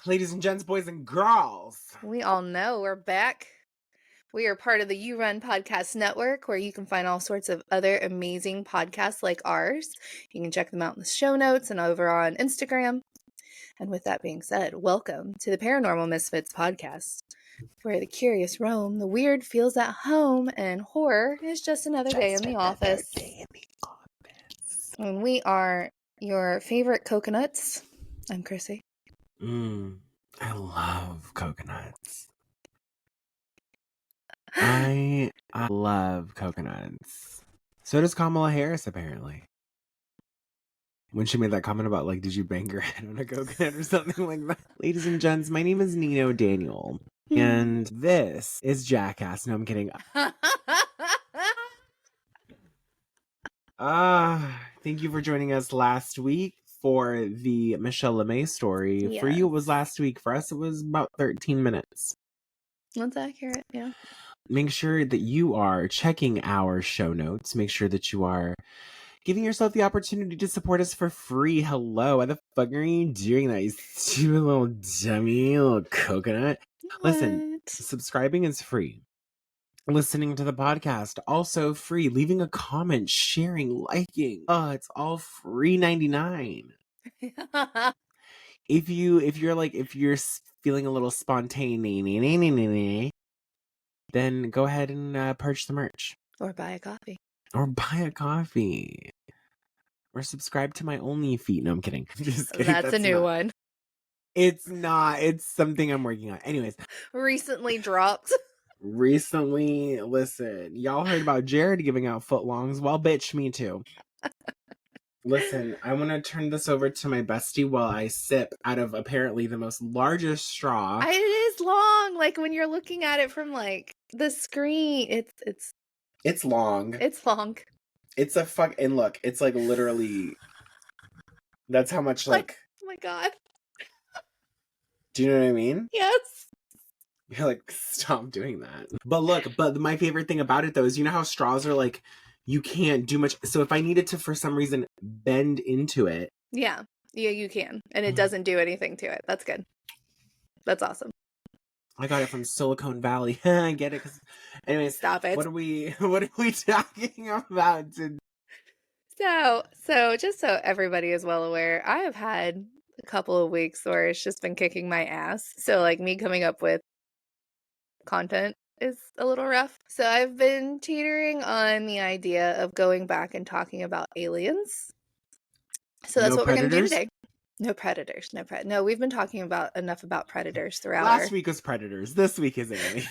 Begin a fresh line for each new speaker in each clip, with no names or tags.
Ladies and gents, boys and girls.
We all know we're back. We are part of the You Run Podcast Network, where you can find all sorts of other amazing podcasts like ours. You can check them out in the show notes and over on Instagram. And with that being said, welcome to the Paranormal Misfits Podcast, where the curious roam, the weird feels at home, and horror is just another day in the office. And we are your favorite coconuts. I'm Chrissy.
I love coconuts. I love coconuts. So does Kamala Harris, apparently. When she made that comment about, like, did you bang your head on a coconut or something like that? Ladies and gents, my name is Nino Daniel. And this is Jackass. No, I'm kidding. Thank you for joining us last week for the Michelle LeMay story.
Yes.
For you, it was last week. For us, it was about 13 minutes.
That's accurate, yeah.
Make sure that you are checking our show notes. Make sure that you are giving yourself the opportunity to support us for free. Hello, why the fuck are you doing that, you stupid little dummy, little coconut?
What?
Listen, subscribing is free. Listening to the podcast, also free. Leaving a comment, sharing, liking. It's all free 99. If you're feeling a little spontaneous, then go ahead and purchase the merch.
Or buy a coffee.
Or subscribe to my OnlyFeet. No, I'm kidding. Just kidding.
That's a new one.
It's not. It's something I'm working on. Anyways.
Recently dropped.
Listen, y'all heard about Jared giving out footlongs? Well, bitch, me too. Listen, I want to turn this over to my bestie while I sip out of apparently the most largest straw.
It is long. Like when you're looking at it from like the screen,
it's long.
It's long.
It's a fuck. And look, it's like literally. That's how much like.
Oh my god.
Do you know what I mean?
Yes.
You're like, stop doing that. But my favorite thing about it though is, you know how straws are like, you can't do much. So if I needed to, for some reason, bend into it.
Yeah, you can. And it doesn't do anything to it. That's good. That's awesome.
I got it from Silicon Valley. I get it. Anyways,
stop it.
What are we talking about today?
So just so everybody is well aware, I have had a couple of weeks where it's just been kicking my ass. So like me coming up with content is a little rough. So I've been teetering on the idea of going back and talking about aliens. So that's what we're going to do today. No predators. No, we've been talking enough about predators throughout.
Last week was predators. This week is aliens.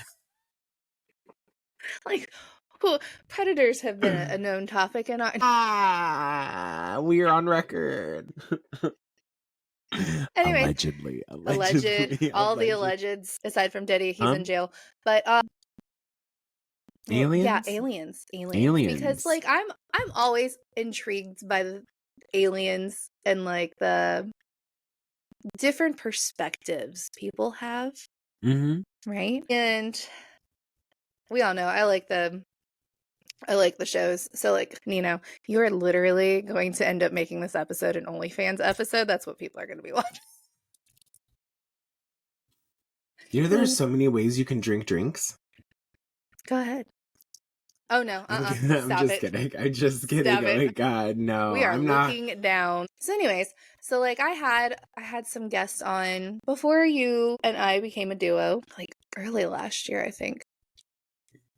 Predators have been a known topic in our...
we are on record.
Anyway,
allegedly.
All the allegeds, aside from Diddy, he's in jail. But
aliens?
Yeah, aliens. Because like I'm always intrigued by the aliens and like the different perspectives people have.
Mm-hmm.
Right? And we all know I like the shows. So like, Nino, you are literally going to end up making this episode an OnlyFans episode. That's what people are going to be watching.
You know, there's so many ways you can drink drinks.
Go ahead. Oh no,
I'm just kidding.
Stop
oh my god, no.
We are looking down. So anyways, so like I had some guests on before you and I became a duo, like early last year, I think.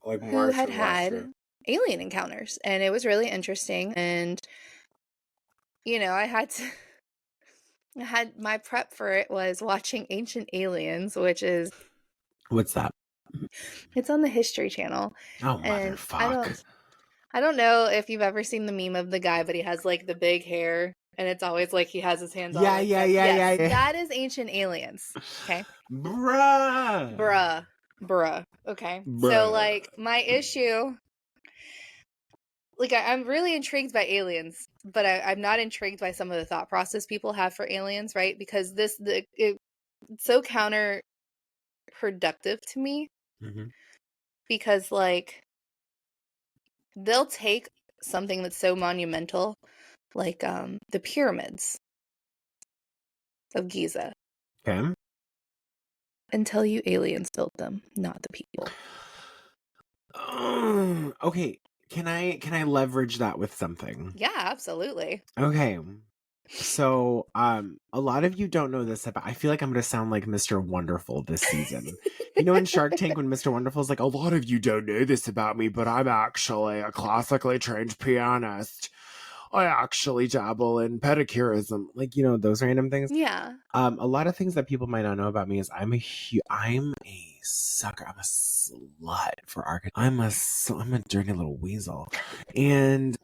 Like
who had alien encounters, and it was really interesting. And you know, I had my prep for it was watching Ancient Aliens, which is...
What's that?
It's on the History Channel.
Oh, motherfuck.
I don't know if you've ever seen the meme of the guy, but he has like the big hair and it's always like he has his hands on. Yeah. That is Ancient Aliens. Okay.
Bruh.
Okay. So like my issue, like I'm really intrigued by aliens, but I'm not intrigued by some of the thought process people have for aliens, right? Because it's so counterproductive to me.
Mm-hmm.
Because like they'll take something that's so monumental, like the pyramids of Giza.
Okay.
and tell you aliens built them, not the people.
Okay. Can I leverage that with something?
Yeah, absolutely.
Okay. So, a lot of you don't know this about, I feel like I'm going to sound like Mr. Wonderful this season. You know, in Shark Tank, when Mr. Wonderful's like, a lot of you don't know this about me, but I'm actually a classically trained pianist. I actually dabble in pedicurism. Like, you know, those random things.
Yeah.
A lot of things that people might not know about me is I'm a sucker. I'm a slut for architecture. I'm a dirty little weasel. And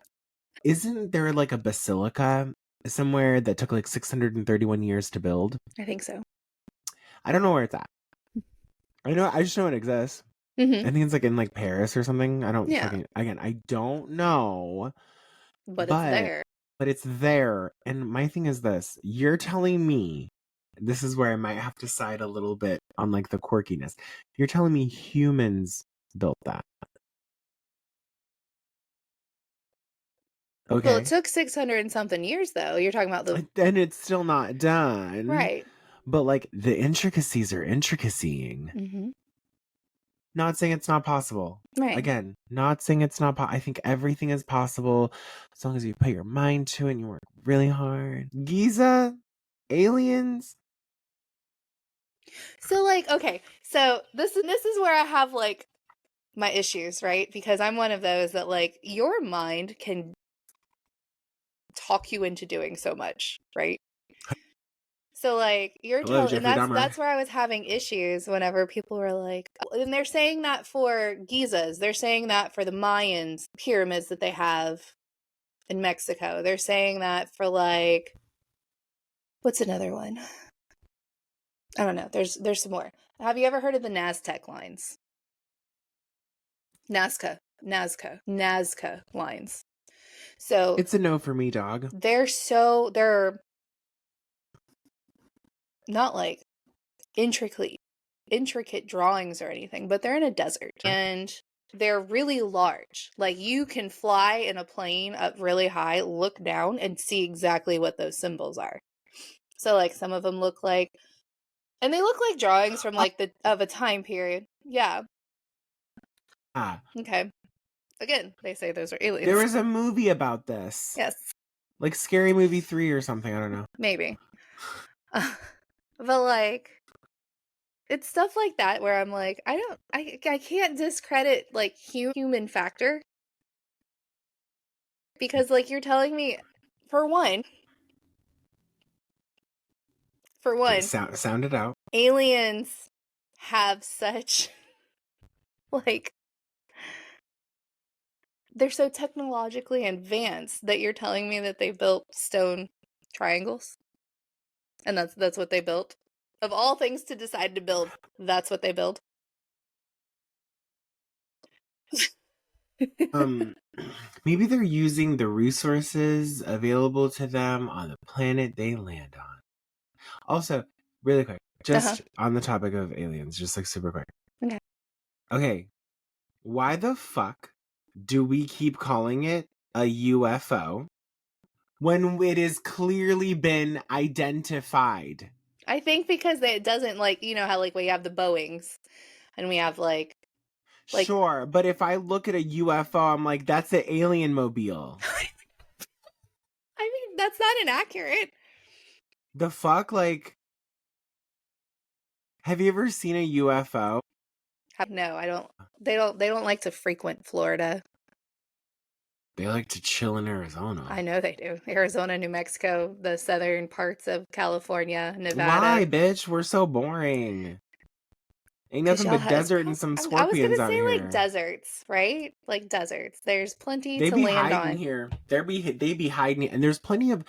isn't there like a basilica somewhere that took like 631 years to build?
I think so.
I don't know where it's at. I just know it exists.
Mm-hmm.
I think it's like in like Paris or something. I don't
Yeah.
I don't know.
But it's there.
But it's there. And my thing is this. You're telling me, this is where I might have to side a little bit on like the quirkiness. You're telling me humans built that. Okay.
Well, it took 600 and something years, though. You're talking about the...
And it's still not done.
Right.
But like the intricacies are intricacying.
Mm-hmm.
Not saying it's not possible.
Right.
Again, not saying it's not I think everything is possible as long as you put your mind to it and you work really hard. Giza? Aliens?
So, like, okay. So, this is where I have, like, my issues, right? Because I'm one of those that, like, your mind can talk you into doing so much, right? So, like, you're telling, and that's where I was having issues whenever people were like, and they're saying that for Gizas, they're saying that for the Mayans pyramids that they have in Mexico. They're saying that for, like, what's another one? I don't know. There's some more. Have you ever heard of the Naztec lines? Nazca lines. So
it's a no for me, dog.
They're not like intricate drawings or anything, but they're in a desert and they're really large. Like you can fly in a plane up really high, look down and see exactly what those symbols are. So like some of them look like, and they look like drawings from like of a time period. Yeah. Okay. Again, they say those are aliens.
There was a movie about this.
Yes.
Like Scary Movie 3 or something. I don't know.
Maybe. But like, it's stuff like that where I'm like, I can't discredit like human factor. Because like you're telling me, for one,
sound it out.
Aliens have such like, they're so technologically advanced that you're telling me that they built stone triangles? And that's what they built? Of all things to decide to build, that's what they build?
Maybe they're using the resources available to them on the planet they land on. Also, really quick, just on the topic of aliens, just like super quick. Okay. Why the fuck do we keep calling it a UFO when it has clearly been identified?
I think because it doesn't, like, you know how like we have the Boeings and we have like
sure, but if I look at a UFO, I'm like, that's an alien mobile.
I mean, that's not inaccurate.
The fuck? Like, have you ever seen a UFO?
No, I don't. They don't like to frequent Florida.
They like to chill in Arizona.
I know they do. Arizona, New Mexico, the southern parts of California, Nevada.
Why, bitch? We're so boring. Ain't nothing but desert and some scorpions out here.
I was gonna say like deserts, right? Like deserts. There's plenty to land on.
They be hiding here. They be hiding, and there's plenty of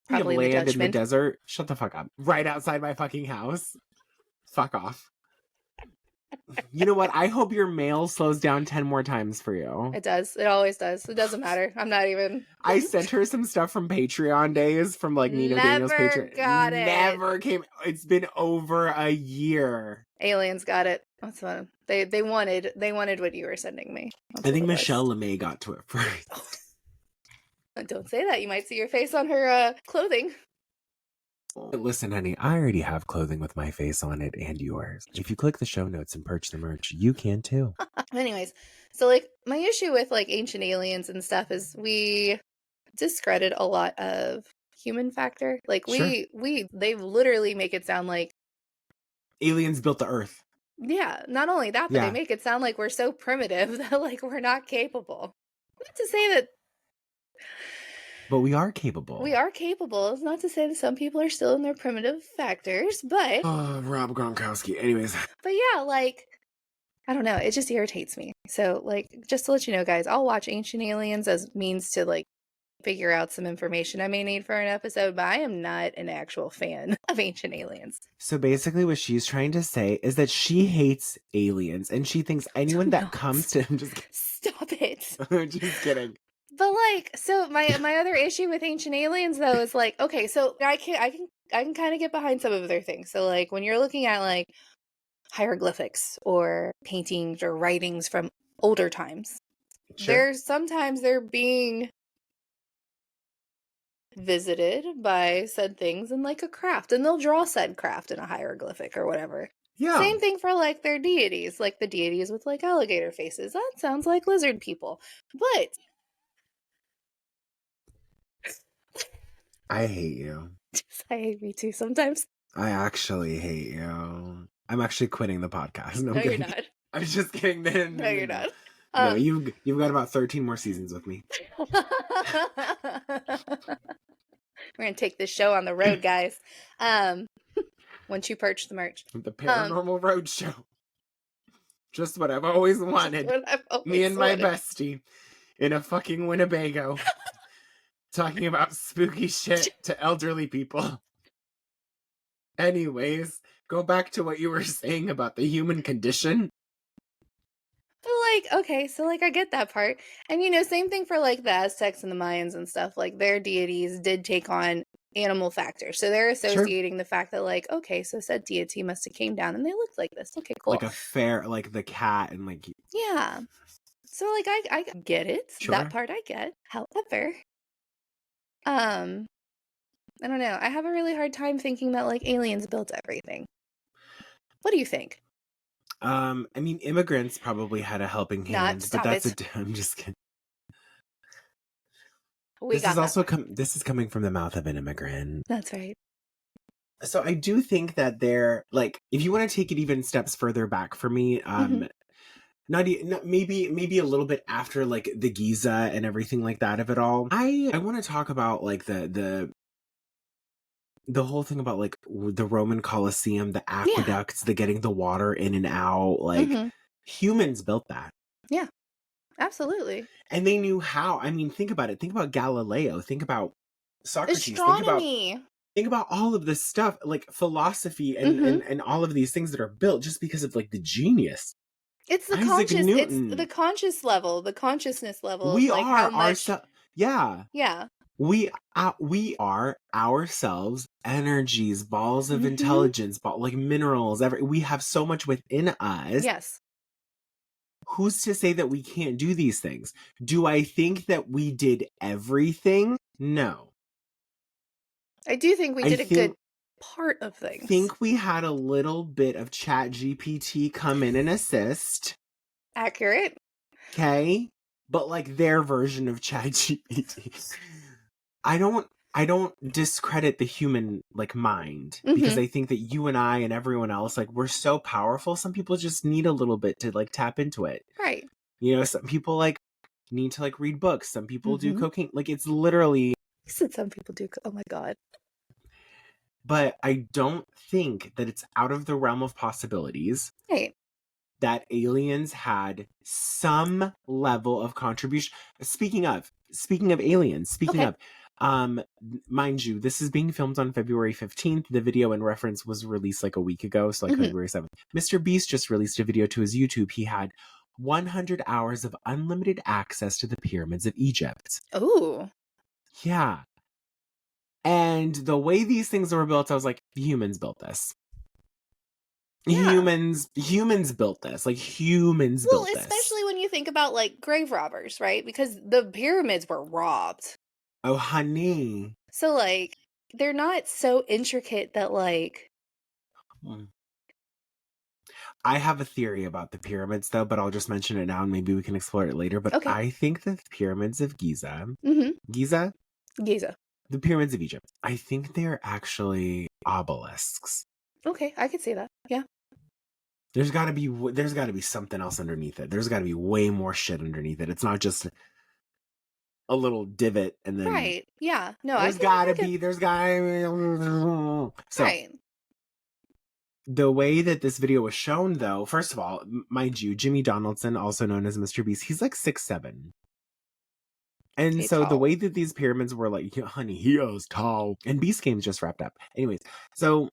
probably
land in the desert. Shut the fuck up! Right outside my fucking house. Fuck off. You know what? I hope your mail slows down 10 more times for you.
It does. It always does. It doesn't matter. I'm not even.
I sent her some stuff from Patreon days from like Nino Daniel's Patreon. Never came. It's been over a year.
Aliens got it. That's what they wanted. They wanted what you were sending me.
I think Michelle LeMay got to it first.
Don't say that. You might see your face on her clothing.
Listen, honey, I already have clothing with my face on it and yours. If you click the show notes and purchase the merch, you can too.
Anyways, so like my issue with like ancient aliens and stuff is we discredit a lot of human factor. Like they literally make it sound like
aliens built the earth.
Yeah, not only that, but they make it sound like we're so primitive that like we're not capable. Not to say that
But we are capable.
We are capable. It's not to say that some people are still in their primitive factors, but
Rob Gronkowski. Anyways.
But yeah, like I don't know, it just irritates me. So like just to let you know, guys, I'll watch Ancient Aliens as means to like figure out some information I may need for an episode, but I am not an actual fan of Ancient Aliens.
So basically what she's trying to say is that she hates aliens and she thinks anyone that comes to him just
Stop it.
I'm just kidding.
But like, so my other issue with Ancient Aliens though is like, okay, so I can kind of get behind some of their things. So like when you're looking at like hieroglyphics or paintings or writings from older times, sometimes they're being visited by said things in like a craft, and they'll draw said craft in a hieroglyphic or whatever. Yeah. Same thing for like their deities, like the deities with like alligator faces. That sounds like lizard people. But
I hate you.
I hate me too sometimes.
I actually hate you. I'm actually quitting the podcast.
No, you're not.
I'm just kidding.
No, you're not.
No, you've got about 13 more seasons with me.
We're gonna take this show on the road, guys. Once you purchase the merch.
The Paranormal Road Show. Just what I've always wanted. Me and my bestie in a fucking Winnebago. Talking about spooky shit to elderly people. Anyways, go back to what you were saying about the human condition.
Like, okay, so like I get that part. And you know, same thing for like the Aztecs and the Mayans and stuff. Like their deities did take on animal factors. So they're associating the fact that like, okay, so said deity must have came down and they looked like this. Okay, cool.
Like a fair, like the cat and like...
Yeah. So like I get it. That part I get. However, I don't know. I have a really hard time thinking that like aliens built everything. What do you think?
I mean, immigrants probably had a helping hand, but that's I'm just kidding. This is coming from the mouth of an immigrant.
That's right.
So I do think that they're like, if you want to take it even steps further back for me, maybe a little bit after like the Giza and everything like that of it all. I want to talk about like the whole thing about like the Roman Colosseum, the aqueducts, the getting the water in and out, like humans built that.
Yeah, absolutely.
And they knew how. I mean, think about it. Think about Galileo. Think about Socrates.
Astronomy.
Think about all of this stuff, like philosophy and all of these things that are built just because of like the genius.
It's the conscious level, the consciousness level.
We
like
are ourselves. Yeah.
Yeah.
We are ourselves, energies, balls of intelligence, like minerals. We have so much within us.
Yes.
Who's to say that we can't do these things? Do I think that we did everything? No.
I do think we did a good part of things.
I think we had a little bit of Chat GPT come in and assist.
Accurate.
Okay. But like their version of Chat GPT. I don't discredit the human like mind because I think that you and I and everyone else, like we're so powerful. Some people just need a little bit to like tap into it.
Right.
You know, some people like need to like read books. Some people do cocaine. Like it's literally.
You said some people do. Oh my God.
But I don't think that it's out of the realm of possibilities.
Right.
That aliens had some level of contribution. Speaking of aliens, mind you, this is being filmed on February 15th. The video in reference was released like a week ago, so like February 7th. Mr. Beast just released a video to his YouTube. He had 100 hours of unlimited access to the pyramids of Egypt.
Oh.
Yeah. And the way these things were built, I was like, humans built this. Yeah. Humans built this. Like humans built this. Well,
especially when you think about like grave robbers, right? Because the pyramids were robbed.
Oh, honey.
So like they're not so intricate that like.
I have a theory about the pyramids, though, but I'll just mention it now and maybe we can explore it later. But
Okay.
I think that the pyramids of Giza,
Giza,
the pyramids of Egypt, I think they're actually obelisks.
Okay, I could see that. Yeah.
There's got to be something else underneath it. There's got to be way more shit underneath it. It's not just a little divot and then
Right. Yeah. No,
there's got to be. So.
Right.
The way that this video was shown, though, first of all, mind you, Jimmy Donaldson, also known as Mr. Beast, he's like 6'7". And
He's
so
tall.
the way that these pyramids were like, yeah, honey, he is tall. And Beast Games just wrapped up. Anyways, so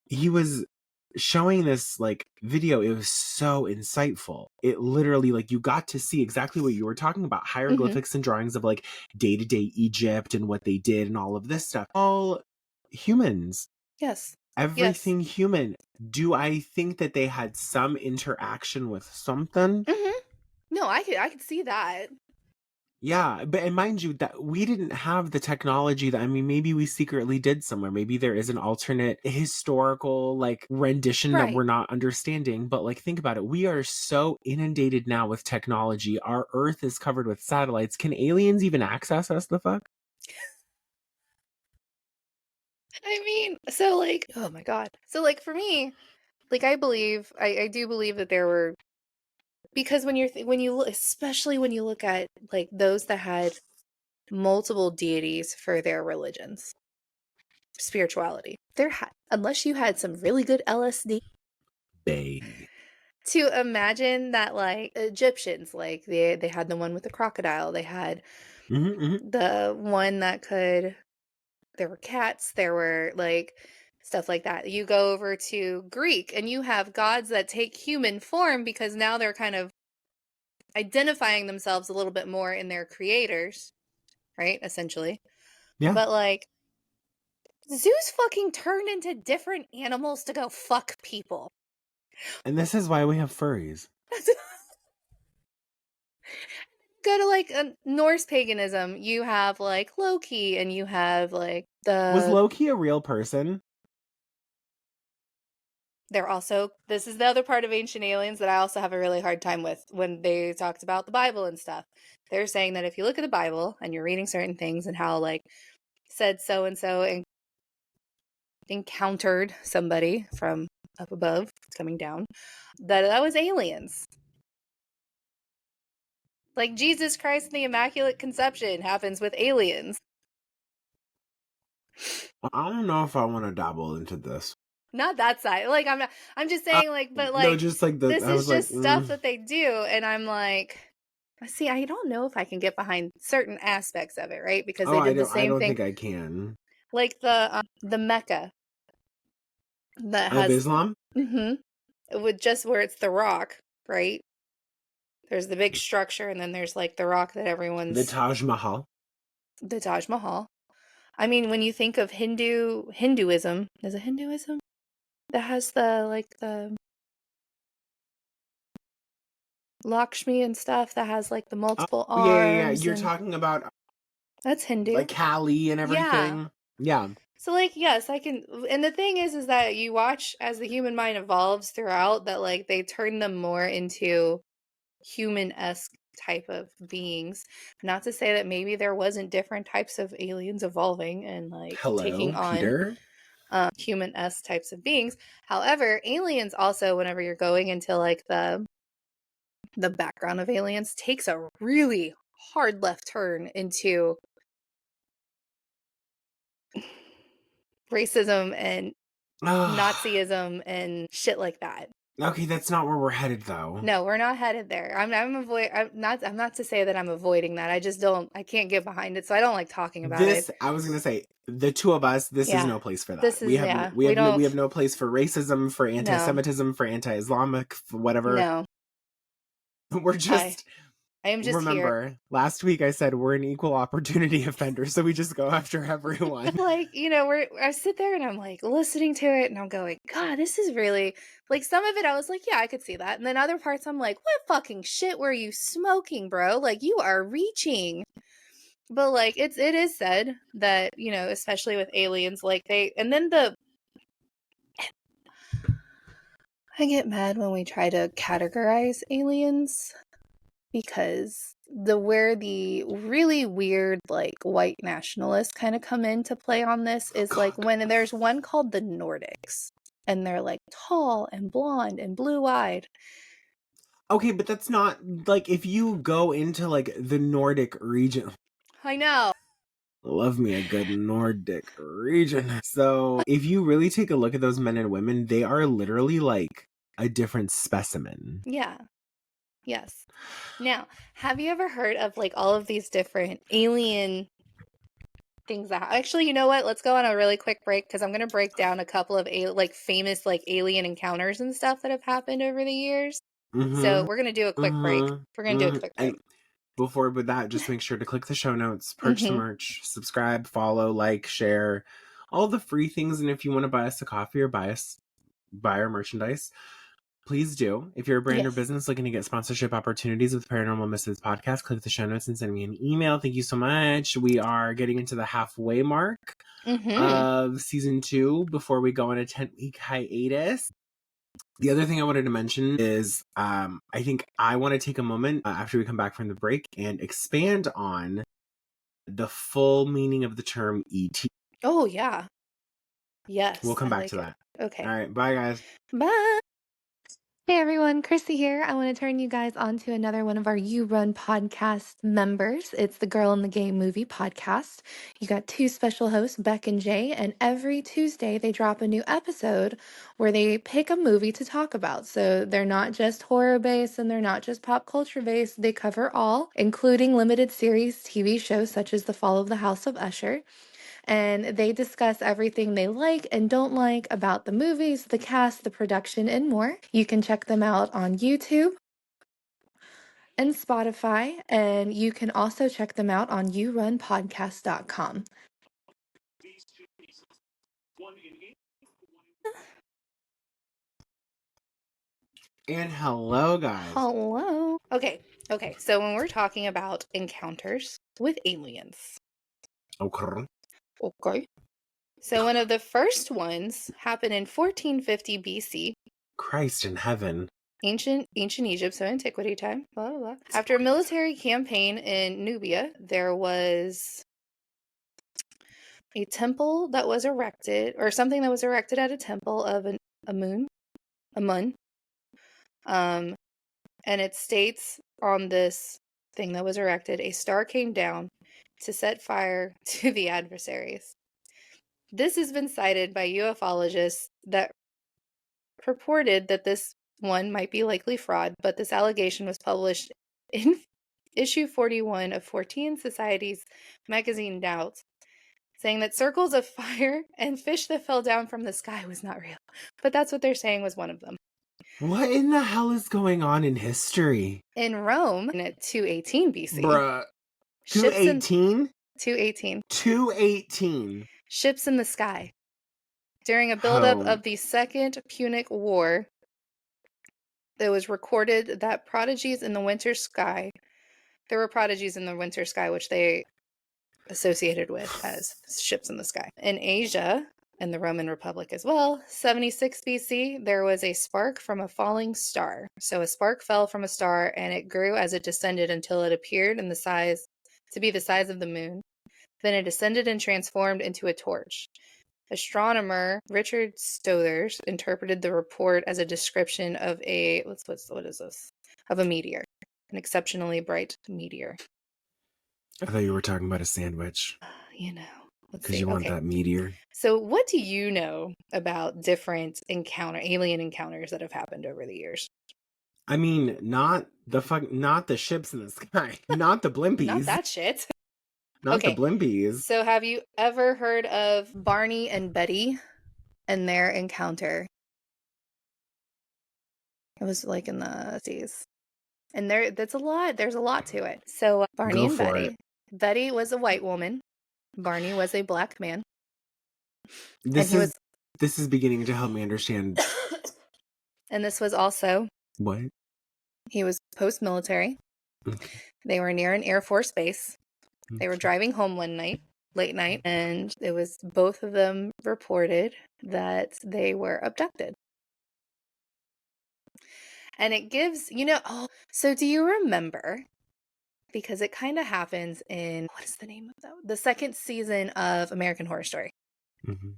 he was showing this like video. It was so insightful. It literally, like, you got to see exactly what you were talking about, hieroglyphics and drawings of like day-to-day Egypt and what they did and all of this stuff. All humans.
Yes.
Everything human. Do I think that they had some interaction with something?
No, I could see that.
Yeah, but and mind you, that we didn't have the technology that, I mean, maybe we secretly did somewhere. Maybe there is an alternate historical like rendition that we're not understanding. But like, think about it. We are so inundated now with technology. Our Earth is covered with satellites. Can aliens even access us the fuck?
I mean, so like, oh my God. So like for me, like I do believe that there were, because when you look, especially when you look at like those that had multiple deities for their religions, spirituality, unless you had some really good LSD. To imagine that like Egyptians, like they had the one with the crocodile, they had the one that could, there were cats, there were like stuff like that. You go over to Greek and you have gods that take human form because now they're kind of identifying themselves a little bit more in their creators, right? Essentially.
Yeah.
But like Zeus fucking turned into different animals to go fuck people.
And this is why we have furries.
Go to like Norse paganism, you have like Loki and you have like
Was Loki a real person?
They're also, this is the other part of Ancient Aliens that I also have a really hard time with when they talked about the Bible and stuff. They're saying that if you look at the Bible and you're reading certain things and how like said so-and-so encountered somebody from up above coming down, that was aliens. Like Jesus Christ and the Immaculate Conception happens with aliens.
I don't know if I want to dabble into this.
Not that side. Like I'm just saying like, but like,
no, just like
this is just stuff that they do. And I'm like, see, I don't know if I can get behind certain aspects of it, right? Because they did the same thing. I
don't think I can.
Like the Mecca that has
Islam.
With just where it's the rock, right? There's the big structure, and then there's like the rock that everyone's.
The Taj Mahal.
The Taj Mahal. I mean, when you think of Hinduism, is it Hinduism that has the Lakshmi and stuff that has like the multiple arms?
Yeah. You're talking about
that's Hindu,
like Kali and everything. Yeah.
So like, yes, I can. And the thing is that you watch as the human mind evolves throughout that like they turn them more into human-esque type of beings. Not to say that maybe there wasn't different types of aliens evolving and like taking on human-esque types of beings. However, aliens also, whenever you're going into like the background of aliens, takes a really hard left turn into racism and Nazism and shit like that.
Okay, that's not where we're headed, though.
No, we're not headed there. I'm not to say that I'm avoiding that. I just don't. I can't get behind it, so I don't like talking about it.
I was gonna say, the two of us. This is no place for that. We have no place for racism, for anti-Semitism, for anti-Islamic, for whatever.
No,
we're just.
I am just
remember last week I said we're an equal opportunity offender, so we just go after everyone.
Like, I sit there and I'm like listening to it and I'm going, God, this is really like, some of it I was like, yeah, I could see that. And then other parts I'm like, what fucking shit were you smoking, bro? Like, you are reaching. But like it is said that, you know, especially with aliens, like I get mad when we try to categorize aliens because where the really weird like white nationalists kind of come into play on this is like when there's one called the Nordics and they're like tall and blonde and blue-eyed.
Okay, but that's not like if you go into like the Nordic region.
I know.
Love me a good Nordic region. So if you really take a look at those men and women, they are literally like a different specimen.
Yeah. Yes. Now, have you ever heard of like all of these different alien things that actually, you know what? Let's go on a really quick break because I'm going to break down a couple of like famous like alien encounters and stuff that have happened over the years. So we're going to do a quick break. We're going to do a quick break.
And before with that, just make sure to click the show notes, purchase the
Mhm.
merch, subscribe, follow, like, share, all the free things. And if you want to buy us a coffee or buy our merchandise, please do. If you're a brand or
Yes.
business looking to get sponsorship opportunities with Paranormal Misfits Podcast, click the show notes and send me an email. Thank you so much. We are getting into the halfway mark of season 2 before we go on a 10-week hiatus. The other thing I wanted to mention is I think I want to take a moment after we come back from the break and expand on the full meaning of the term ET.
Oh, yeah. Yes.
We'll come
I
back
like
to
it.
that.
Okay.
All right. Bye, guys.
Bye. Hey everyone, Chrissy here. I want to turn you guys on to another one of our You Run podcast members. It's the Girl in the Game Movie podcast. You got 2 special hosts, Beck and Jay, and every Tuesday they drop a new episode where they pick a movie to talk about. So they're not just horror based and they're not just pop culture based. They cover all, including limited series TV shows such as The Fall of the House of Usher. And they discuss everything they like and don't like about the movies, the cast, the production, and more. You can check them out on YouTube and Spotify, and you can also check them out on yourunpodcast.com.
And hello, guys.
Hello. Okay, so when we're talking about encounters with aliens. Okay. So one of the first ones happened in 1450 BC.
Christ in heaven.
Ancient Egypt, so antiquity time. Blah, blah, blah. After a military campaign in Nubia, there was a temple that was erected, or something that was erected at a temple of a mun. And it states on this thing that was erected, a star came down to set fire to the adversaries. This has been cited by ufologists that purported that this one might be likely fraud, but this allegation was published in issue 41 of Fortean Society's magazine Doubts, saying that circles of fire and fish that fell down from the sky was not real. But that's what they're saying was one of them.
What in the hell is going on in history?
In Rome, in 218 BC.
Bruh. 218?
218.
218.
Ships in the sky. During a buildup of the Second Punic War, it was recorded that prodigies in the winter sky, there were prodigies in the winter sky, which they associated with as ships in the sky. In Asia, and the Roman Republic as well, 76 BC, there was a spark from a falling star. So a spark fell from a star and it grew as it descended until it appeared in the size to be the size of the moon. Then it ascended and transformed into a torch. Astronomer Richard Stothers interpreted the report as a description of of a meteor, an exceptionally bright meteor.
I thought you were talking about a sandwich.
You know, let's
Because
see.
you want that meteor.
So what do you know about different alien encounters that have happened over the years?
I mean, not the ships in the sky. Not the blimpies.
Not that shit.
Not the blimpies.
So have you ever heard of Barney and Betty and their encounter? It was like in the 60s. And there's a lot to it. So Barney and Betty. Betty was a white woman. Barney was a black man.
This is beginning to help me understand.
And this was also
what?
He was post-military.
Okay.
They were near an Air Force base. They were driving home one night, late night, and it was both of them reported that they were abducted. And it gives, so do you remember, because it kind of happens in, what is the name of that? The second season of American Horror Story.
Mm-hmm.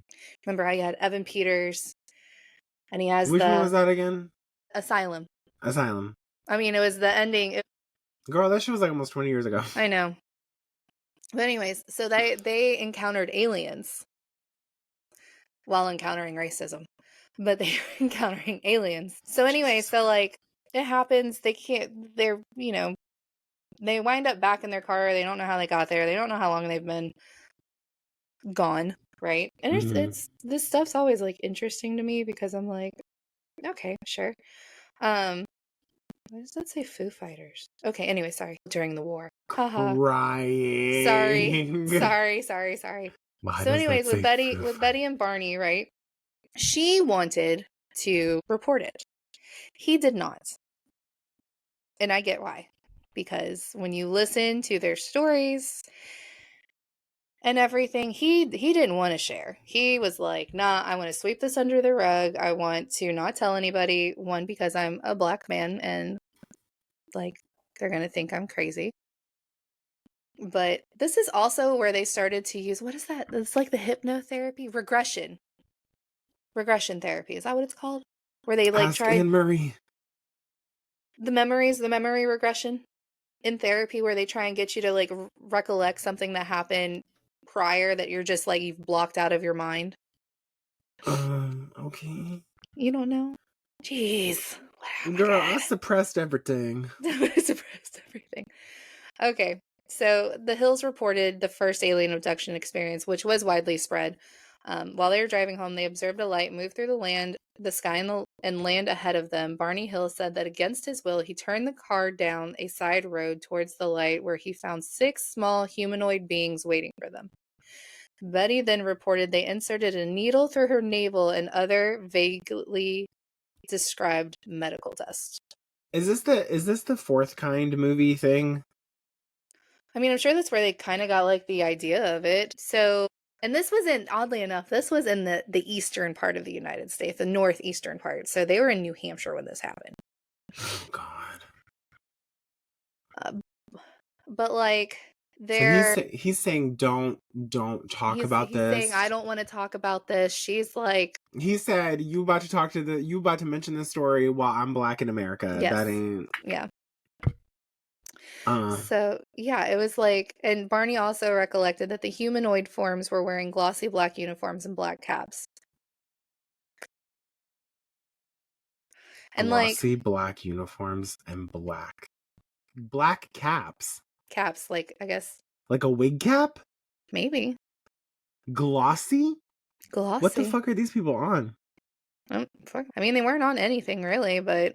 Remember how you had Evan Peters, and he has
Which one was that again?
Asylum.
I
mean, it was the ending.
Girl, that shit was like almost 20 years ago.
I know. But anyways, so they encountered aliens while encountering racism. But they were encountering aliens. So anyway, so like it happens. They're, they wind up back in their car. They don't know how they got there. They don't know how long they've been gone. Right. And it's this stuff's always like interesting to me because I'm like, okay, sure. Why does that say Foo Fighters? Okay, anyway, sorry. During the war.
Crying.
Sorry.
Why
So anyways, with Betty and Barney, right? She wanted to report it. He did not. And I get why. Because when you listen to their stories and everything, he didn't want to share. He was like, nah, I want to sweep this under the rug. I want to not tell anybody. One, because I'm a black man and like they're going to think I'm crazy. But this is also where they started to use, what is that? It's like the hypnotherapy, regression therapy. Is that what it's called? Where they like try
Anne-Marie.
The memory regression in therapy, where they try and get you to like recollect something that happened prior that you're just like you've blocked out of your mind.
Okay.
You don't know? Jeez.
Girl, I suppressed everything.
Okay. So the Hills reported the first alien abduction experience, which was widely spread. While they were driving home, they observed a light move through the sky and land ahead of them. Barney Hill said that against his will, he turned the car down a side road towards the light, where he found 6 small humanoid beings waiting for them. Betty then reported they inserted a needle through her navel and other vaguely described medical tests.
Is this the Fourth Kind movie thing?
I mean, I'm sure that's where they kind of got like the idea of it. So, and this was oddly enough, this was in the eastern part of the United States, the northeastern part. So they were in New Hampshire when this happened.
Oh God.
But like they're
so he's saying don't talk about this.
He's saying I don't want to talk about this. She's like,
he said you about to mention this story while I'm black in America.
Yes.
That ain't.
Yeah. So yeah, it was like, and Barney also recollected that the humanoid forms were wearing glossy black uniforms and black caps. And
glossy black uniforms and black caps.
Caps, like, I guess.
Like a wig cap?
Maybe.
Glossy? What the fuck are these people on?
I mean, they weren't on anything really, but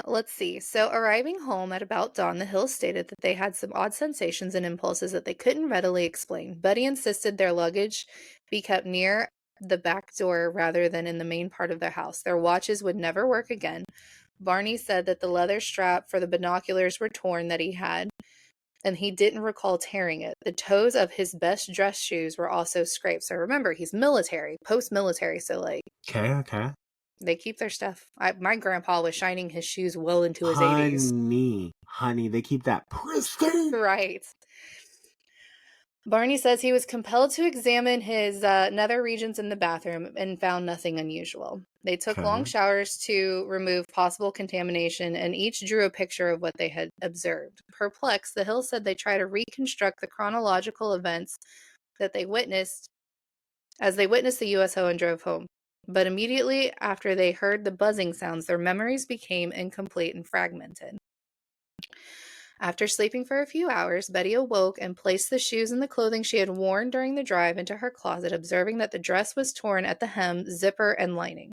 let's see. So arriving home at about dawn, the Hills stated that they had some odd sensations and impulses that they couldn't readily explain. Buddy insisted their luggage be kept near the back door rather than in the main part of their house. Their watches would never work again. Barney said that the leather strap for the binoculars were torn that he had, and he didn't recall tearing it. The toes of his best dress shoes were also scraped. So remember, he's military, post-military, so like... Okay. They keep their stuff. My grandpa was shining his shoes well into his 80s.
Honey, they keep that pristine.
Right. Barney says he was compelled to examine his nether regions in the bathroom and found nothing unusual. They took long showers to remove possible contamination, and each drew a picture of what they had observed. Perplexed, the Hills said they tried to reconstruct the chronological events that they witnessed as they witnessed the USO and drove home. But immediately after they heard the buzzing sounds, their memories became incomplete and fragmented. After sleeping for a few hours, Betty awoke and placed the shoes and the clothing she had worn during the drive into her closet, observing that the dress was torn at the hem, zipper, and lining.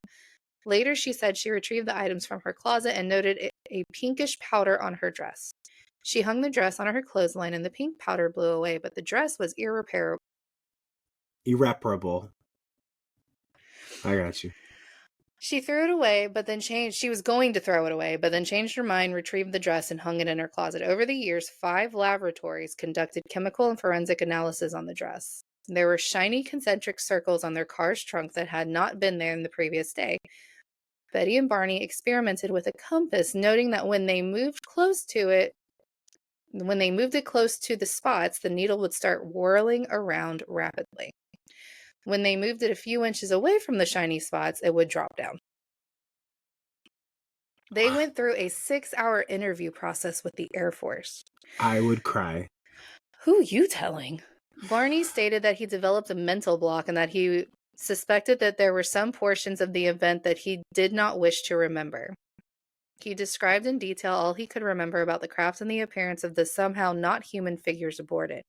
Later, she said she retrieved the items from her closet and noted a pinkish powder on her dress. She hung the dress on her clothesline and the pink powder blew away, but the dress was irreparable.
Irreparable. I got you.
She threw it away, but then changed. She was going to throw it away, but then changed her mind, retrieved the dress, and hung it in her closet. Over the years, 5 laboratories conducted chemical and forensic analysis on the dress. There were shiny concentric circles on their car's trunk that had not been there in the previous day. Betty and Barney experimented with a compass, noting that when they moved it close to the spots, the needle would start whirling around rapidly. When they moved it a few inches away from the shiny spots, it would drop down. They went through a 6-hour interview process with the Air Force.
I would cry.
Who you telling? Barney stated that he developed a mental block and that he suspected that there were some portions of the event that he did not wish to remember. He described in detail all he could remember about the craft and the appearance of the somehow not human figures aboard it.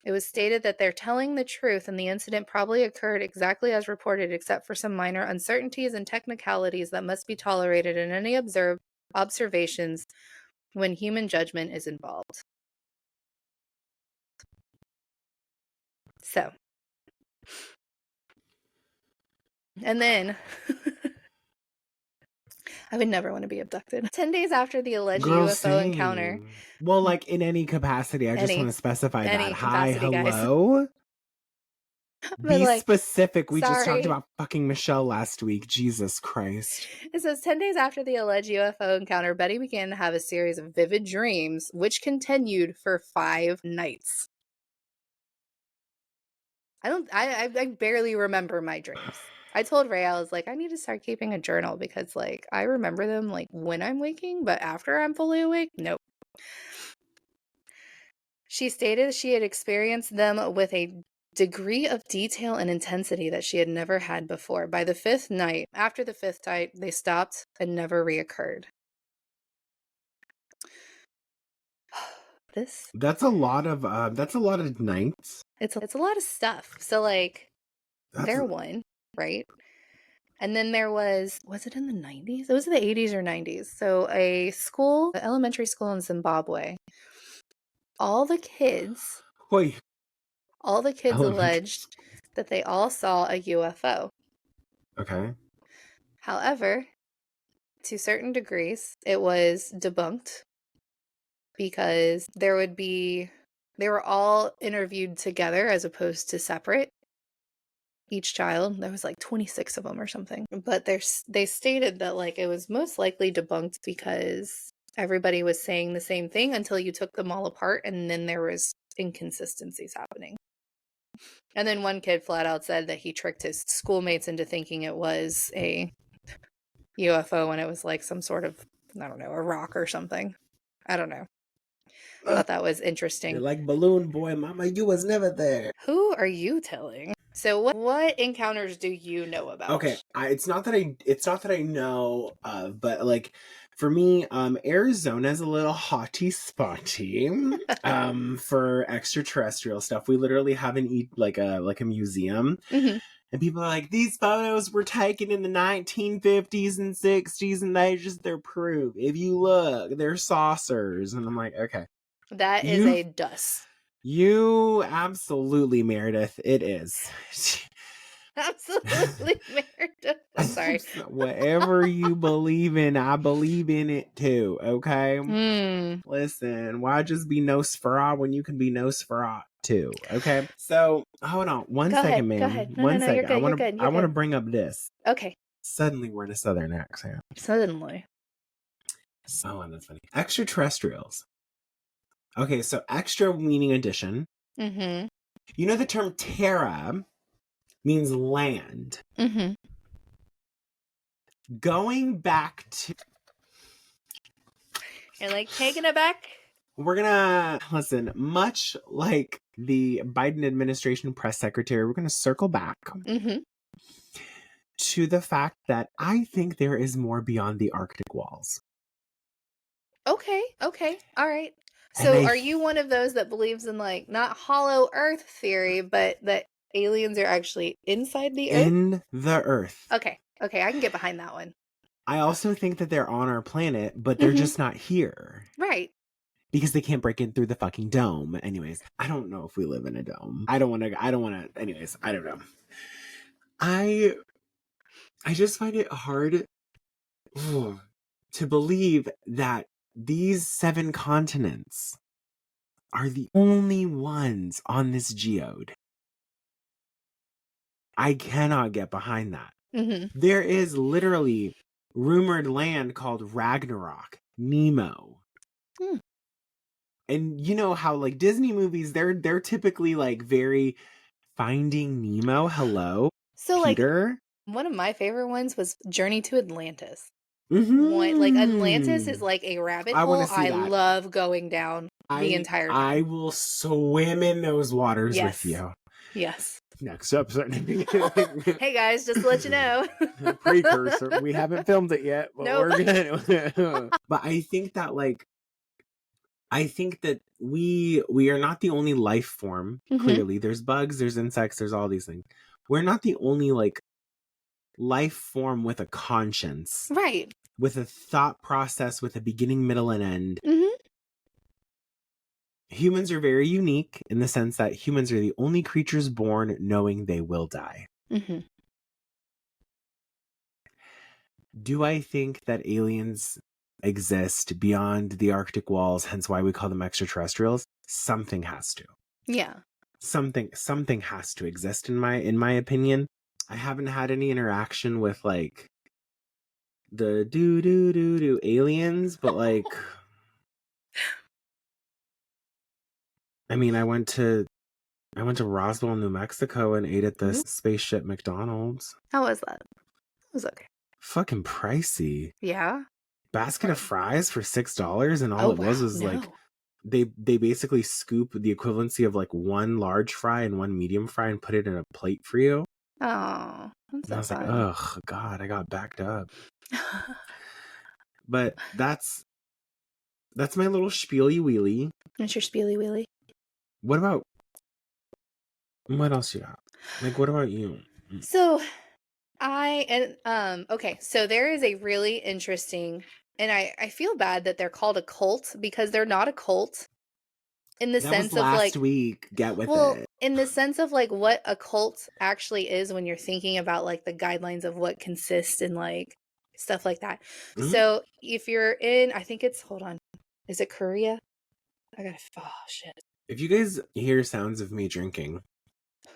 It was stated that they're telling the truth and the incident probably occurred exactly as reported, except for some minor uncertainties and technicalities that must be tolerated in any observations when human judgment is involved. So, and then, I would never want to be abducted. 10 days after the alleged UFO encounter.
Well, like in any capacity, I just want to specify that. Hi, hello. Be
like,
specific. We just talked about fucking Michelle last week. Jesus Christ.
It says 10 days after the alleged UFO encounter, Betty began to have a series of vivid dreams, which continued for 5 nights. I barely remember my dreams. I told Ray, I was like, I need to start keeping a journal because, like, I remember them, like, when I'm waking, but after I'm fully awake, nope. She stated she had experienced them with a degree of detail and intensity that she had never had before. By the 5th night, after the 5th night, they stopped and never reoccurred.
That's a lot of nights.
It's a lot of stuff. So, like, they're one, right? And then there was it in the 90s? It was in the 80s or 90s. So an elementary school in Zimbabwe, all the kids alleged that they all saw a UFO. Okay. However, to certain degrees, it was debunked because they were all interviewed together as opposed to separate. Each child, there was like 26 of them or something. But they stated that, like, it was most likely debunked because everybody was saying the same thing until you took them all apart, and then there was inconsistencies happening. And then one kid flat out said that he tricked his schoolmates into thinking it was a UFO when it was like some sort of, I don't know, a rock or something. I don't know. I thought that was interesting.
You're like Balloon Boy, Mama, you was never there.
Who are you telling? So what encounters do you know about?
Okay, it's not that I know of, but like for me, Arizona's a little hotty spotty for extraterrestrial stuff. We literally have like a museum. Mm-hmm. And people are like, these photos were taken in the 1950s and 60s, and they're proof. If you look, they're saucers. And I'm like, okay.
That is a dust.
You absolutely, Meredith. It is.
Absolutely, Meredith. I'm sorry.
Whatever you believe in, I believe in it too, okay? Listen, why just be Nosferatu when you can be Nosferatu too, okay? So, hold on. One second, ma'am.
Go ahead.
One second.
You're good.
I want to bring up this.
Okay.
Suddenly, we're in a southern accent.
Suddenly.
Oh, that's funny. Extraterrestrials. Okay, so extra meaning addition. Mm-hmm. You know the term terra means land. Mm-hmm. Going back to...
You're like taking it back?
We're gonna, listen, much like the Biden administration press secretary, we're gonna circle back to the fact that I think there is more beyond the Arctic walls.
Okay. All right. So are you one of those that believes in, like, not hollow earth theory, but that aliens are actually inside the earth?
In the earth.
Okay, I can get behind that one.
I also think that they're on our planet, but they're just not here.
Right.
Because they can't break in through the fucking dome. Anyways, I don't know if we live in a dome. I don't want to, anyways, I don't know. I just find it hard to believe that these 7 continents are the only ones on this geode. I cannot get behind that.
Mm-hmm.
There is literally rumored land called Ragnarok, Nemo. And you know how like Disney movies, they're typically like very Finding Nemo, hello,
So
Peter.
like one of my favorite ones was Journey to Atlantis.
Mm-hmm.
Like Atlantis is like a rabbit hole.
wanna see that.
Love going down the entire time.
I will swim in those waters
Yes.
with you.
Yes.
Next episode.
Hey guys, just to let you know.
Precursor. We haven't filmed it yet, but
Nope.
we're gonna. But I think that we are not the only life form.
Mhm.
Clearly, there's bugs, there's insects, there's all these things. We're not the only like life form with a conscience,
Right.
with a thought process, with a beginning, middle, and end.
Mhm.
Humans are very unique in the sense that humans are the only creatures born knowing they will die.
Mhm.
Do I think that aliens exist beyond the Arctic walls, hence why we call them extraterrestrials? Something has to.
Yeah.
Something has to exist in my opinion. I haven't had any interaction with like the do aliens, but like I mean, I went to Roswell, New Mexico and ate at the spaceship McDonald's.
How was that? It was okay.
Fucking pricey.
Yeah.
Basket of fries for $6 and all was like they basically scoop the equivalency of like one large fry and one medium fry and put it in a plate for you.
Oh, that's
And I was
so
like,
fun.
ugh, God, I got backed up. But that's my little spiely wheelie.
That's your spiely wheelie.
What else you got? Like, what about you?
So okay, so there is a really interesting, and I feel bad that they're called a cult because they're not a cult in the sense
was last
of like
week. Get with it.
In the sense of like what a cult actually is when you're thinking about like the guidelines of what consists in like stuff like that.
Mhm.
So if you're in, I think it's, hold on, is it Korea? Oh shit.
If you guys hear sounds of me drinking,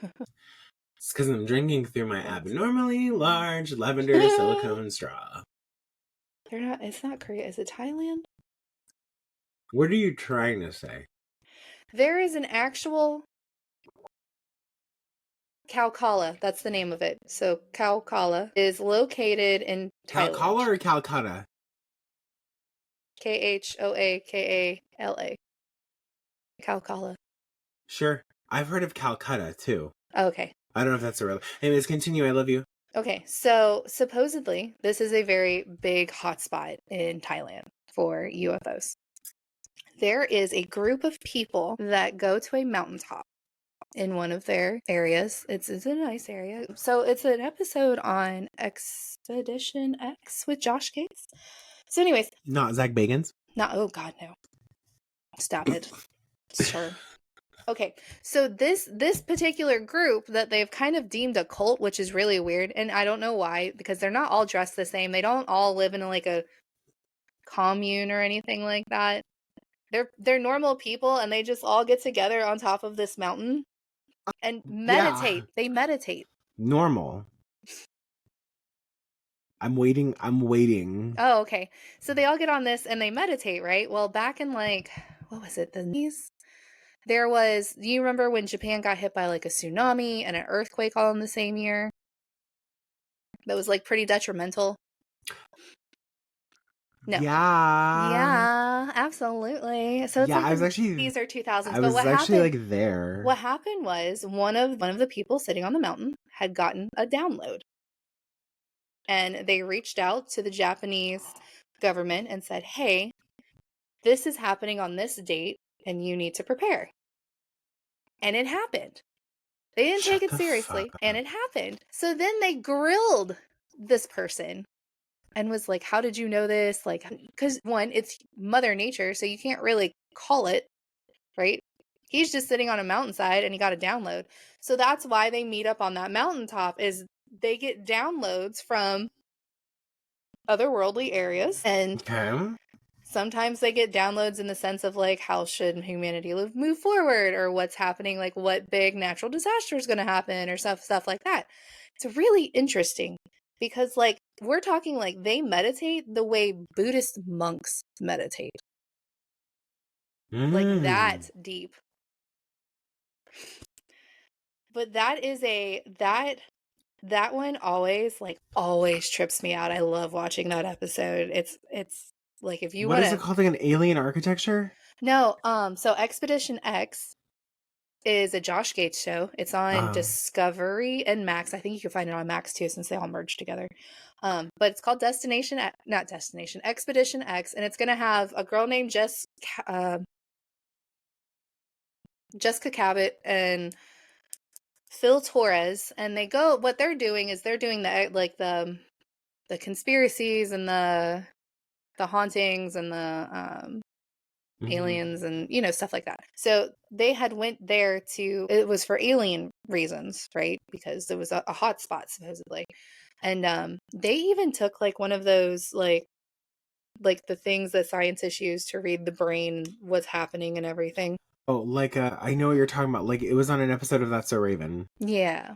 it's because I'm drinking through my abnormally large lavender silicone straw.
It's not Korea. Is it Thailand?
What are you trying to say?
There is an actual Calcutta. That's the name of it. So Calcutta is located in Thailand.
Calcutta or Calcutta?
Khoakala. Calcutta.
Sure. I've heard of Calcutta too.
Okay.
I don't know if that's a real. Anyways, continue. I love you.
Okay, so supposedly this is a very big hotspot in Thailand for UFOs. There is a group of people that go to a mountaintop in one of their areas. It's a nice area. So it's an episode on Expedition X with Josh Gates. So anyways.
Not Zach Bagans?
Oh God, no. Stop it. Sure. Okay, so this particular group that they've kind of deemed a cult, which is really weird, and I don't know why, because they're not all dressed the same. They don't all live in like a commune or anything like that. They're normal people, and they just all get together on top of this mountain and meditate. Yeah. They meditate.
Normal. I'm waiting.
Oh, okay. So they all get on this and they meditate, right? Well, back in like, what was it, the 90s? Do you remember when Japan got hit by like a tsunami and an earthquake all in the same year? That was like pretty detrimental. No. Yeah, absolutely. So it's like these are 2000s.
I was actually like there.
What happened was one of the people sitting on the mountain had gotten a download. And they reached out to the Japanese government and said, hey, this is happening on this date and you need to prepare. And it happened. They didn't take it seriously, and it happened. So then they grilled this person and was like, how did you know this? Like, because one, it's Mother Nature, so you can't really call it, right? He's just sitting on a mountainside and he got a download. So that's why they meet up on that mountaintop, is they get downloads from otherworldly areas, and sometimes they get downloads in the sense of like, how should humanity move forward, or what's happening, like what big natural disaster is going to happen, or stuff like that. It's really interesting because like we're talking like they meditate the way Buddhist monks meditate. Like that deep. But that is that one always trips me out. I love watching that episode. It's like if you
What is it called? Like an alien architecture?
No, so Expedition X is a Josh Gates show. It's on Discovery and Max. I think you can find it on Max too, since they all merged together. But it's called Expedition X, and it's gonna have a girl named Jessica Cabot and Phil Torres, and what they're doing is they're doing the conspiracies and the hauntings and the aliens and stuff like that. So they had went there it was for alien reasons, right? Because it was a hot spot supposedly. And they even took like one of those like the things that scientists use to read the brain, what's happening and everything.
Oh, like I know what you're talking about. Like it was on an episode of That's So Raven.
Yeah.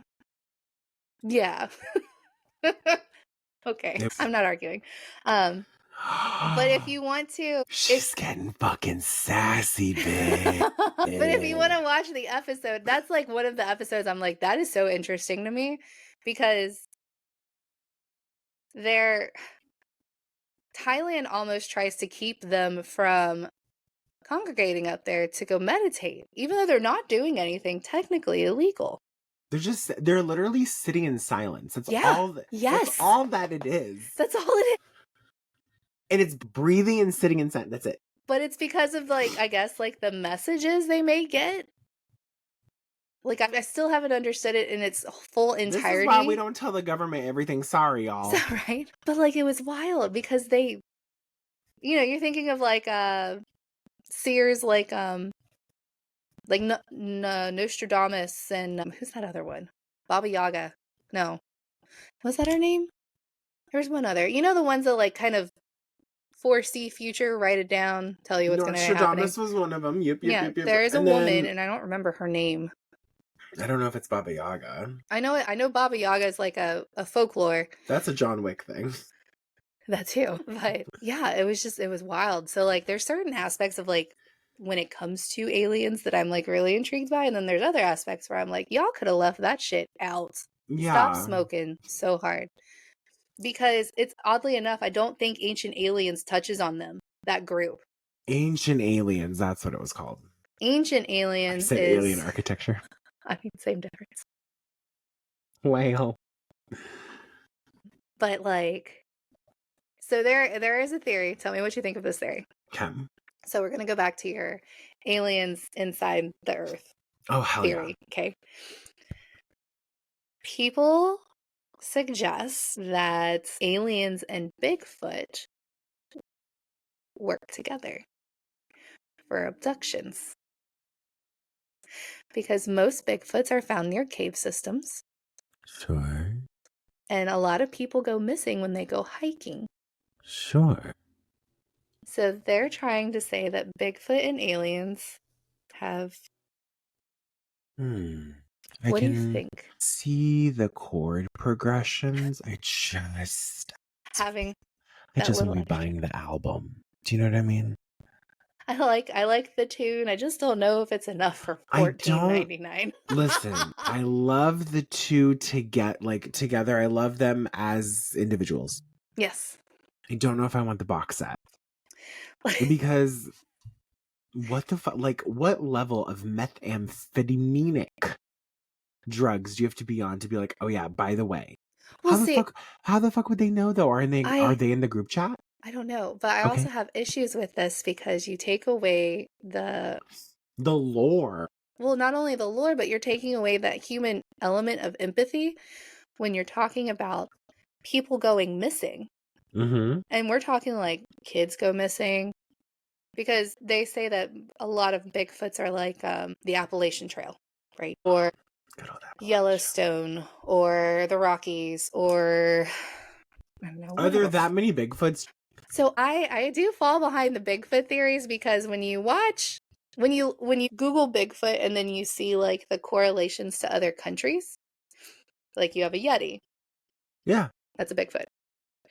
Okay. I'm not arguing. But if you want to,
she's getting fucking sassy, bitch.
But if you want to watch the episode, that's like one of the episodes I'm like, that is so interesting to me, because Thailand almost tries to keep them from congregating up there to go meditate, even though they're not doing anything technically illegal.
They're literally sitting in silence. That's all. That's all that it is.
That's all it is.
And it's breathing and sitting in silence. That's it.
But it's because of like, I guess, like the messages they may get. Like I still haven't understood it in its full entirety.
This is why we don't tell the government everything. Sorry, y'all.
Right? But like it was wild because they, you're thinking of like seers like Nostradamus and who's that other one? Baba Yaga. No. Was that her name? There's one other. The ones that like kind of foresee future, write it down, tell you what's going to happen.
Nostradamus was one of them. Yep.
There is a woman, and I don't remember her name.
I don't know if it's Baba Yaga.
I know Baba Yaga is like a folklore.
That's a John Wick thing.
That too. But yeah, it was wild. So like there's certain aspects of like when it comes to aliens that I'm like really intrigued by, and then there's other aspects where I'm like, y'all could have left that shit out.
Yeah.
Stop smoking so hard. Because it's oddly enough, I don't think Ancient Aliens touches on them, that group.
Ancient Aliens, that's what it was called.
Ancient Aliens
is alien architecture.
I mean, same difference.
Wow.
But like, so there is a theory. Tell me what you think of this theory.
Okay.
So we're gonna go back to your aliens inside the Earth.
Oh, hell
theory.
Yeah.
Okay. People suggest that aliens and Bigfoot work together for abductions. Because most Bigfoots are found near cave systems.
Sure.
And a lot of people go missing when they go hiking.
Sure.
So they're trying to say that Bigfoot and aliens have... What do you think?
See the chord progressions. I just
want
to be buying the album. Do you know what I mean?
I like the tune. I just don't know if it's enough for $14.99.
Listen, I love the two together. I love them as individuals.
Yes.
I don't know if I want the box set. Because what the fuck? Like, what level of methamphetaminic drugs do you have to be on to be like, oh yeah, by the way? How the fuck would they know though? Are they in the group chat?
I don't know, but I also have issues with this because you take away the
lore.
Well, not only the lore, but you're taking away that human element of empathy when you're talking about people going missing.
Mm-hmm.
And we're talking like kids go missing, because they say that a lot of Bigfoots are like the Appalachian Trail, right? Or
Good old Appalachia.
Yellowstone or the Rockies or I don't know.
Are there
else?
that many Bigfoots?
So I do fall behind the Bigfoot theories because when you Google Bigfoot and then you see like the correlations to other countries, like you have a Yeti.
Yeah.
That's a Bigfoot.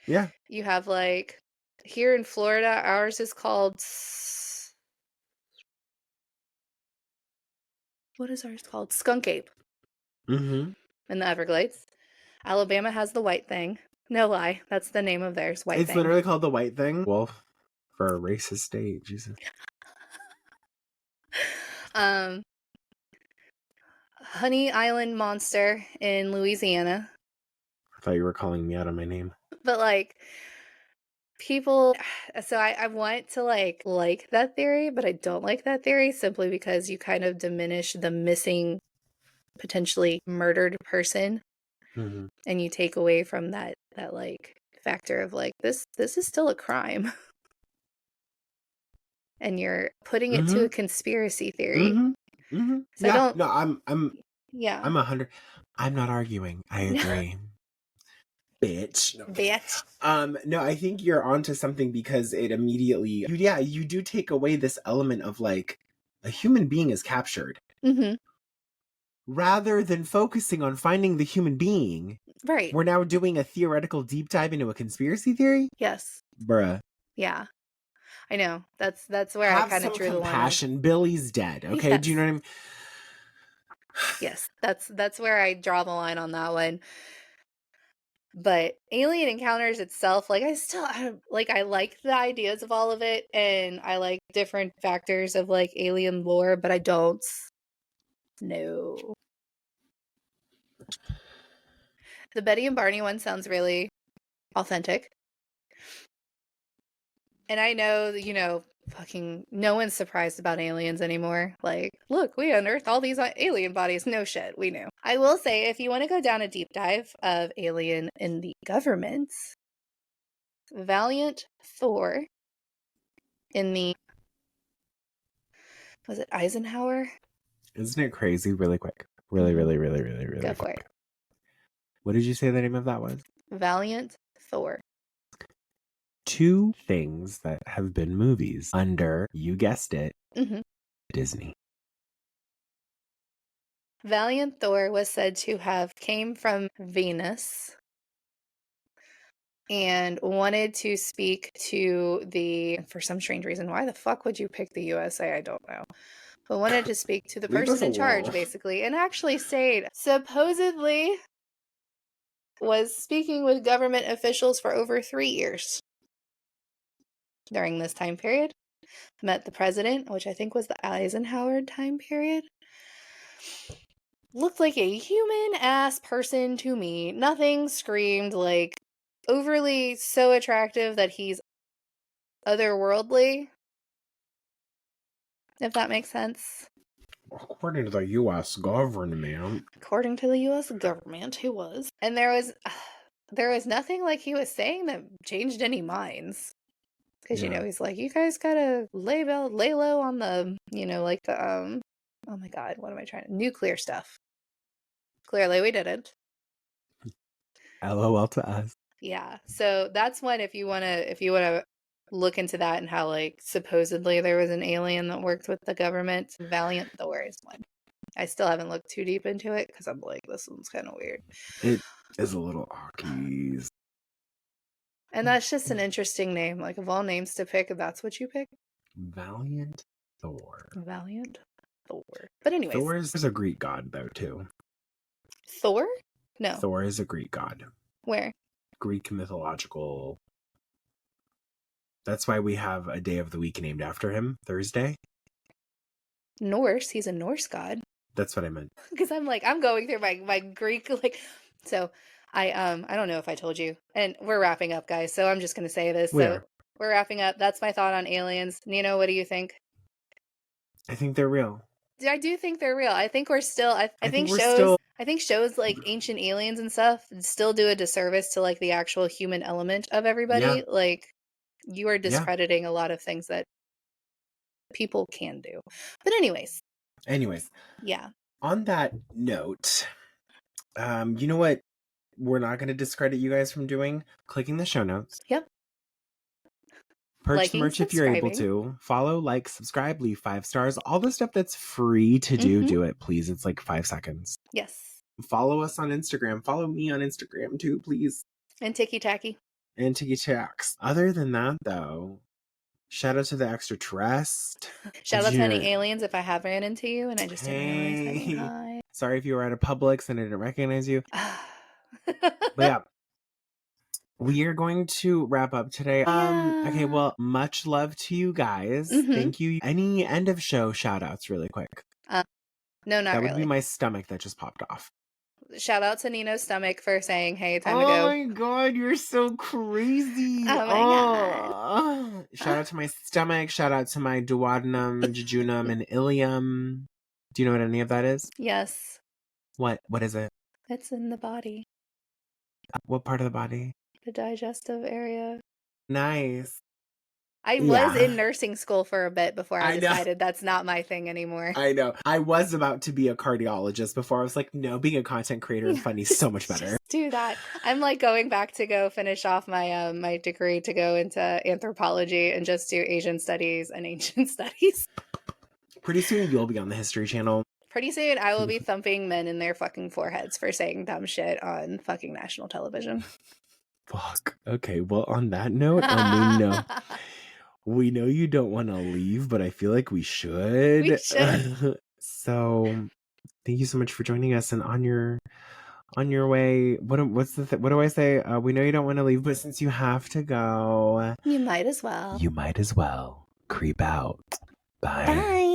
Yeah.
You have like here in Florida, ours is called what is ours called? Skunk ape.
Mm-hmm.
In the Everglades. Alabama has the white thing. No lie, that's the name of theirs, white
It's
thing.
literally called the white thing. Wolf for a racist state. Jesus.
Honey Island monster in Louisiana.
I thought you were calling me out on my name.
But like people so I want to like that theory, but I don't like that theory simply because you kind of diminish the missing potentially murdered person
Mm-hmm.
and you take away from that like factor of like this is still a crime. And you're putting it to a conspiracy theory.
Mm-hmm. Mm-hmm.
So
yeah.
I don't.
No, I'm
Yeah.
100. I'm not arguing. I agree. Bitch. No.
Bitch.
No, I think you're onto something because it immediately, you do take away this element of like a human being is captured.
Mm-hmm.
Rather than focusing on finding the human being,
Right.
we're now doing a theoretical deep dive into a conspiracy theory?
Yes.
Bruh.
Yeah. I know. That's where
Have
I kind of
some
drew the line.
compassion. Billy's dead. Okay,
Yes.
do you know what I mean?
Yes, that's where I draw the line on that one. But Alien Encounters itself, like I like the ideas of all of it, and I like different factors of like alien lore, but I don't know. The Betty and Barney one sounds really authentic. And I know, fucking no one's surprised about aliens anymore. Like, look, we unearthed all these alien bodies. No shit, we knew. I will say, if you want to go down a deep dive of alien in the government, Valiant Thor in the, was it Eisenhower?
Isn't it crazy? Really quick. Really, really, really, really, really
Go for
quick.
it.
What did you say the name of that was?
Valiant Thor.
2 things that have been movies under, you guessed it, Disney.
Valiant Thor was said to have came from Venus and wanted to speak to for some strange reason. Why the fuck would you pick the USA? I don't know. But wanted to speak to the person in charge, basically, and actually stayed. Supposedly was speaking with government officials for over 3 years. During this time period, met the president, which I think was the Eisenhower time period. Looked like a human-ass person to me. Nothing screamed like overly so attractive that he's otherworldly. If that makes sense.
According to the U.S. government.
According to the U.S. government, he was. And there was nothing like he was saying that changed any minds. Because, he's like, you guys gotta lay low on the, like the, oh my god, what am I trying to, nuclear stuff. Clearly we didn't.
LOL to us.
Yeah, so that's one if you wanna look into that and how, like, supposedly there was an alien that worked with the government. Valiant Thor is one. I still haven't looked too deep into it because I'm like, this one's kind of weird.
It is a little awkies.
And that's just an interesting name. Like, of all names to pick, that's what you pick?
Valiant Thor.
Valiant Thor. But anyways.
Thor is a Greek god, though, too.
Thor? No.
Thor is a Greek god.
Where?
Greek mythological. That's why we have a day of the week named after him, Thursday.
Norse. He's a Norse god.
That's what I meant.
Because I'm going through my Greek, like, so I don't know if I told you, and we're wrapping up, guys, so I'm just going to say this. So we're wrapping up. That's my thought on aliens. Nino, what do you think?
I think they're real.
I do think they're real. I think we're still, I think shows like Ancient Aliens and stuff still do a disservice to like the actual human element of everybody. Yeah. Like, you are discrediting a lot of things that people can do. But anyways.
Yeah. on that note, you know what we're not going to discredit you guys from doing? Clicking the show notes.
Yep.
Purchase the
Liking,
merch if you're able to. Follow, like, subscribe, leave 5 stars. All the stuff that's free to do, do it, please. It's like 5 seconds.
Yes.
Follow us on Instagram. Follow me on Instagram too, please.
And Ticky Tacky.
And Ticky Tacks. Other than that, though, shout out to the extraterrestrial.
Shout out to any aliens if I have ran into you and I just didn't realize that you hi.
Sorry if you were at a Publix and I didn't recognize you. But yeah. We are going to wrap up today. Okay, well, much love to you guys. Thank you. Any end of show shout outs really quick?
No, not
That would
really.
be my stomach that just popped off.
Shout out to Nino's stomach for saying, hey, time to
Oh
go.
my god, you're so crazy.
Oh my god.
Shout out to my stomach. Shout out to my duodenum, jejunum, and ileum. Do you know what any of that is?
Yes.
What is it?
It's in the body.
What part of the body?
The digestive area.
Nice.
I was in nursing school for a bit before I decided that's not my thing anymore.
I know. I was about to be a cardiologist before. I was like, no, being a content creator and funny is so much better.
Just do that. I'm like going back to go finish off my my degree to go into anthropology and just do Asian studies and ancient studies.
Pretty soon you'll be on the History Channel. Pretty
soon I will be thumping men in their fucking foreheads for saying dumb shit on fucking national television.
Fuck. Okay, well, on that note, we know you don't want to leave, but I feel like we should.
We should.
So, thank you so much for joining us. And on your way, what do I say? We know you don't want to leave, but since you have to go,
you might as well.
Creep out. Bye.
Bye.